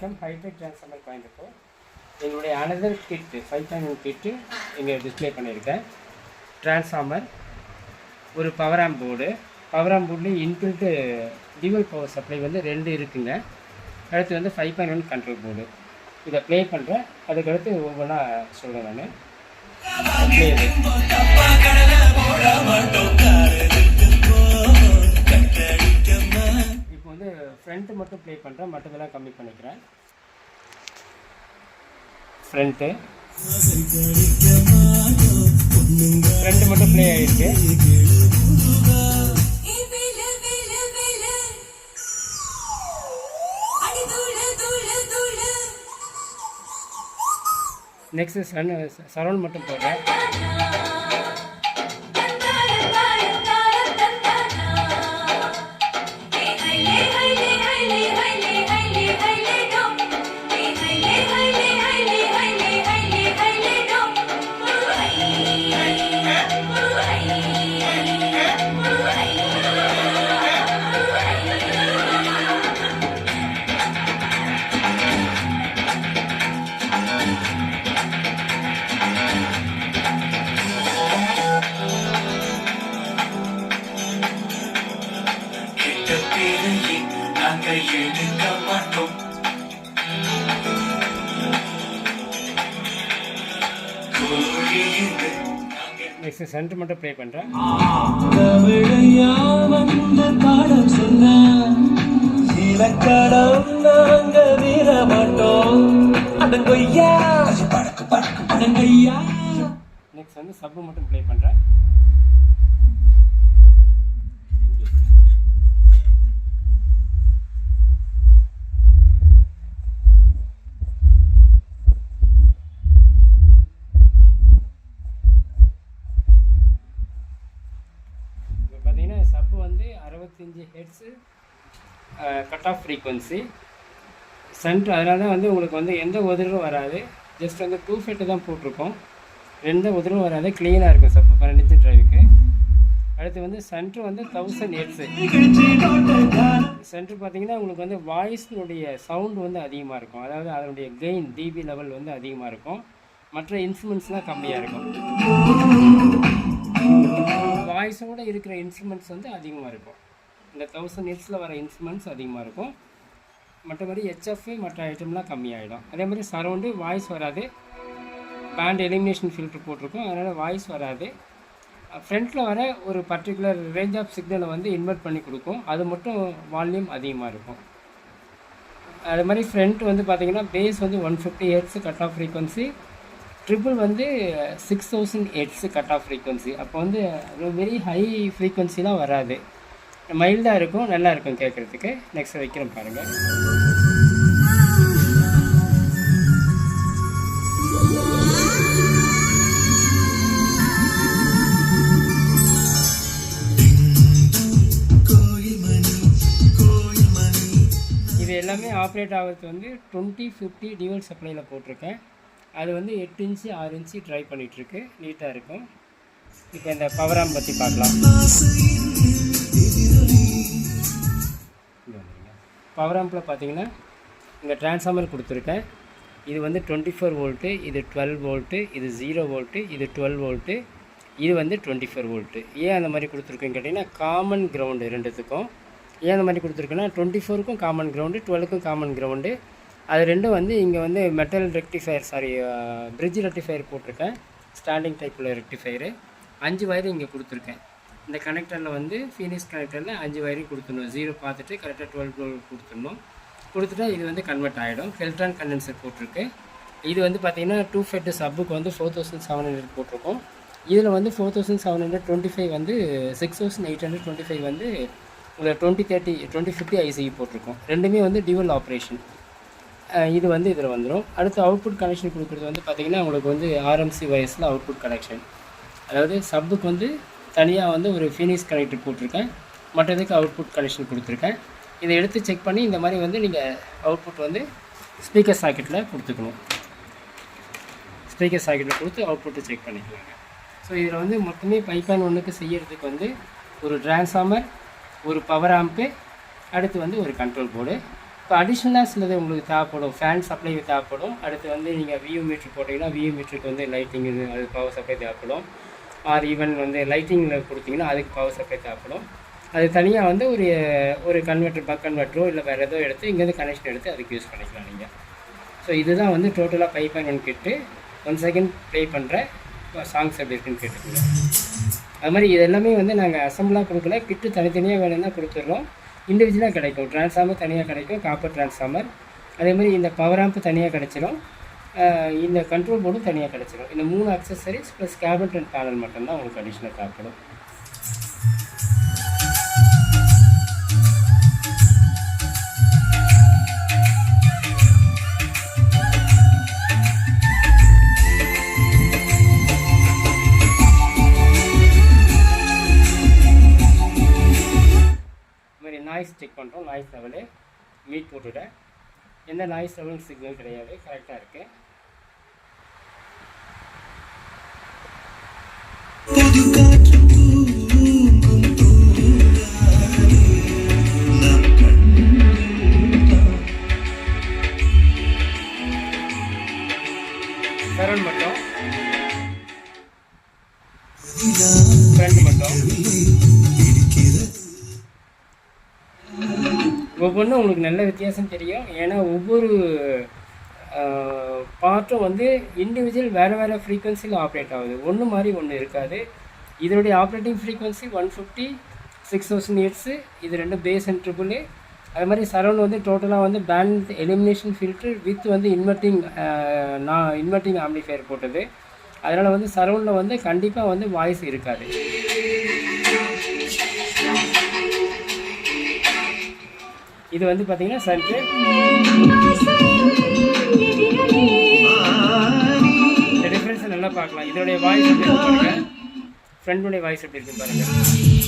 வணக்கம். Hi-tech transformer Coimbatore. எங்களுடைய another கிட்டு 5.1 கிட்டு இங்கே டிஸ்பிளே பண்ணியிருக்கேன். ட்ரான்ஸ்ஃபார்மர், ஒரு power amp board, power amp போர்ட்லேயும் இன்பில்ட்டு டியூவல் பவர் சப்ளை வந்து 2 இருக்குங்க. அடுத்து வந்து 5.1 கண்ட்ரோல் போர்டு. இதை ப்ளே பண்ணுறேன். அதுக்கடுத்து ஒவ்வொன்றா சொல்கிறேன் நான். இப்போ வந்து ஃப்ரண்ட்டு மட்டும் ப்ளே பண்ணுறேன், மற்றதெல்லாம் கம்மி பண்ணிக்கிறேன். ஃப்ரண்ட்டு மட்டும் ப்ளே ஆகிருக்கு. நெக்ஸ்ட்டு சரௌண்ட் மட்டும் போடுறேன். நெக்ஸ்ட் சென்டர் மட்டும் ப்ளே பண்ணுறேன். நெக்ஸ்ட் வந்து சப்பு மட்டும் ப்ளே பண்ணுறேன். சப்பு வந்து 65 hertz cut off frequency centre. அதனால தான் வந்து உங்களுக்கு வந்து எந்த உதிரும் வராது. ஜஸ்ட் வந்து 2 ஃபெட்டு தான் போட்டிருக்கோம். எந்த உதிரும் வராது, க்ளீனாக இருக்கும் சப்பு 12 இன்ச்சு டிரைவுக்கு. அடுத்து வந்து சென்ட்ரு வந்து 1000 ஹெர்ட்ஸு சென்ட்ரு. பார்த்தீங்கன்னா உங்களுக்கு வந்து வாய்ஸினுடைய சவுண்டு வந்து அதிகமாக இருக்கும். அதாவது அதனுடைய கெயின் டிபி லெவல் வந்து அதிகமாக இருக்கும். மற்ற இன்ஸ்ட்ருமெண்ட்ஸ்லாம் கம்மியாக இருக்கும். வாய்ஸோடு இருக்கிற இன்ஸ்ட்ருமெண்ட்ஸ் வந்து அதிகமாக இருக்கும். இந்த 1000 ஹெர்ட்ஸில் வர இன்ஸ்ட்ருமெண்ட்ஸ் அதிகமாக இருக்கும். மற்றபடி ஹெச்எஃப் மற்ற ஐட்டம்லாம் கம்மியாகிடும். அதே மாதிரி சரௌண்டு வாய்ஸ் வராது. பேண்ட் எலிமினேஷன் ஃபில்ட்ரு போட்டிருக்கோம், அதனால் வாய்ஸ் வராது. ஃப்ரண்ட்டில் வர ஒரு பர்டிகுலர் ரேஞ்ச் ஆஃப் சிக்னலை வந்து இன்வெர்ட் பண்ணி கொடுக்கும். அது மட்டும் வால்யூம் அதிகமாக இருக்கும். அது மாதிரி ஃப்ரண்ட் வந்து பார்த்திங்கன்னா பேஸ் வந்து 150 hertz cut off frequency, triple வந்து 6000 ஹெர்ட்ஸு கட் ஆஃப் ஃப்ரீக்வன்சி. அப்போ வந்து வெரி ஹை ஃப்ரீக்வன்சிலாம் வராது, மைல்டாக இருக்கும், நல்லா இருக்கும் கேட்குறதுக்கு. நெக்ஸ்ட் வைக்கிறேன் பாருங்கள். இது எல்லாமே ஆப்ரேட் ஆகிறது வந்து 2050 டியூவல் சப்ளையில் போட்டிருக்கேன். அது வந்து 8 இன்ச்சு 6 இன்ச்சு ட்ரை பண்ணிகிட்ருக்கு, நீட்டாக இருக்கும். இப்போ இந்த பவர் ஆம்ப் பற்றி பார்க்கலாம். பவர் ஆம்பில் பார்த்தீங்கன்னா இங்கே ட்ரான்ஸ்ஃபார்மர் கொடுத்துருக்கேன். இது வந்து 24 வோல்ட்டு, இது 12 வோல்ட்டு, இது 0 வோல்ட்டு, இது 12 வோல்ட்டு, இது வந்து 24 வோல்ட்டு. ஏன் அந்த மாதிரி கொடுத்துருக்குன்னு கேட்டிங்கன்னா காமன் கிரவுண்டு ரெண்டுத்துக்கும். ஏன் அந்த மாதிரி கொடுத்துருக்குன்னா 24க்கும் காமன் கிரவுண்டு, 12க்கும் காமன் கிரவுண்டு. அது ரெண்டும் வந்து இங்கே வந்து மெட்டல் ரெக்டிஃபயர், பிரிட்ஜ் ரெக்டிஃபயர் போட்டிருக்கேன். ஸ்டாண்டிங் டைப்பில் ரெக்டிஃபயரு 5 வயரு இங்கே கொடுத்துருக்கேன். இந்த கனெக்டரில் வந்து ஃபீனிக்ஸ் கனெக்டரில் 5 வயரையும் கொடுத்துடணும். 0 பார்த்துட்டு கரெக்டாக 12 கொடுத்துடணும். கொடுத்துட்டா இது வந்து கன்வெர்ட் ஆகிடும். ஹெல்ட்ரான் கண்டென்சர் போட்டிருக்கு. இது வந்து பார்த்திங்கன்னா 2 ஃபெட்டு சப்புக்கு வந்து 4700 போட்டிருக்கோம். இதில் வந்து 4725 வந்து 6825 வந்து உங்களுக்கு 2050 ஐசிஇ போட்டிருக்கோம். ரெண்டுமே வந்து டியூவல் ஆப்ரேஷன். இது வந்து இதில் வந்துடும். அடுத்து அவுட்புட் கனெக்ஷன் கொடுக்குறது வந்து பார்த்திங்கன்னா உங்களுக்கு வந்து ஆர்எம்சி வயசில் அவுட்புட் கனெக்ஷன். அதாவது சப்புக்கு வந்து தனியாக வந்து ஒரு ஃபீனிக்ஸ் கனெக்டர் போட்டிருக்கேன், மற்றதுக்கு அவுட்புட் கனெக்ஷன் கொடுத்துருக்கேன். இதை எடுத்து செக் பண்ணி இந்த மாதிரி வந்து நீங்கள் அவுட்புட் வந்து ஸ்பீக்கர் சாக்கெட்டில் கொடுத்துக்கணும். ஸ்பீக்கர் சாக்கெட்டில் கொடுத்து அவுட்புட்டு செக் பண்ணிக்கலாங்க. ஸோ இதில் வந்து மொத்தமே 5.1க்கு செய்யறதுக்கு வந்து ஒரு ட்ரான்ஸ்ஃபார்மர், ஒரு பவர் ஆம்ப்பு, அடுத்து வந்து ஒரு கண்ட்ரோல் போர்டு, இப்போ அடிஷ்னலாக சிலது உங்களுக்கு தேவைப்படும், ஃபேன் சப்ளை தேவைப்படும். அடுத்து வந்து நீங்கள் வியூ மீட்ரு போட்டிங்கன்னா வியூ மீட்டருக்கு வந்து லைட்டிங் இது அது பவர் சப்ளை தேவைப்படும். ஆர் ஈவன் வந்து லைட்டிங்கில் கொடுத்திங்கன்னா அதுக்கு பவர் சப்ளை தேவைப்படும். அது தனியாக வந்து ஒரு கன்வெர்ட்டர் பக் கன்வெர்ட்டரோ இல்லை வேறு ஏதோ எடுத்து இங்கேருந்து கனெக்ஷன் எடுத்து அதுக்கு யூஸ் பண்ணிக்கலாம் நீங்கள். ஸோ இதுதான் வந்து டோட்டலாக 5.1 கிட்டு. 1 செகண்ட் ப்ளே பண்ணுற சாங்ஸ் எப்படி இருக்குன்னு கேட்டுக்கோங்க. அது மாதிரி இது எல்லாமே வந்து நாங்கள் அசம்பிளாக கொடுக்கல, கிட்டு தனித்தனியாக வேணும்னா கொடுத்துட்றோம். இண்டிவிஜுவலாக கிடைக்கும். ட்ரான்ஸ்ஃபார்மர் தனியாக கிடைக்கும், காப்பர் ட்ரான்ஸ்ஃபார்மர். அதேமாதிரி இந்த பவர் ஆம்ப் தனியாக கிடச்சிரும், இந்த கண்ட்ரோல் போர்டும் தனியாக கிடச்சிரும். இந்த 3 accessories plus cabinet and panel மட்டும்தான் உங்களுக்கு அடிஷ்னல் தேவைப்படும். நாய்ஸ் செக் பண்ணுறோம். நாய்ஸ் லெவலு மீட் போட்டுவிட்டேன். எந்த நாய்ஸ் லெவலும் சிக்னல் கிடையாது, கரெக்டாக இருக்குது. சரௌண்ட் மட்டும், ஃப்ரண்ட் மட்டும். ஒவ்வொன்றும் உங்களுக்கு நல்ல வித்தியாசம் தெரியும். ஏன்னா ஒவ்வொரு பார்ட்டும் வந்து இண்டிவிஜுவல் வேறு ஃப்ரீக்வன்சியில் ஆப்ரேட் ஆகுது. ஒன்று மாதிரி ஒன்று இருக்காது. இதனுடைய ஆப்ரேட்டிங் ஃப்ரீக்வன்சி 150 6000 ஹெர்ட்ஸு. இது ரெண்டும் பேஸ் அண்ட் ட்ரிபிள். அது மாதிரி சரௌண்ட் வந்து டோட்டலாக வந்து பேண்ட் எலிமினேஷன் ஃபில்டர் வித் வந்து இன்வெர்ட்டிங் ஆம்ப்ளிஃபையர் போட்டது. அதனால் வந்து சரௌண்டில் வந்து கண்டிப்பாக வந்து வாய்ஸ் இருக்காது. இது வந்து பார்த்தீங்கன்னா சென்ட்ரு. இந்த டிஃப்ரென்ஸை நல்லா பார்க்கலாம். இதோடைய வாய்ஸ் எப்படி இருக்கு பாருங்கள், ஃப்ரெண்டுடைய வாய்ஸ் எப்படி இருக்குது பாருங்கள்.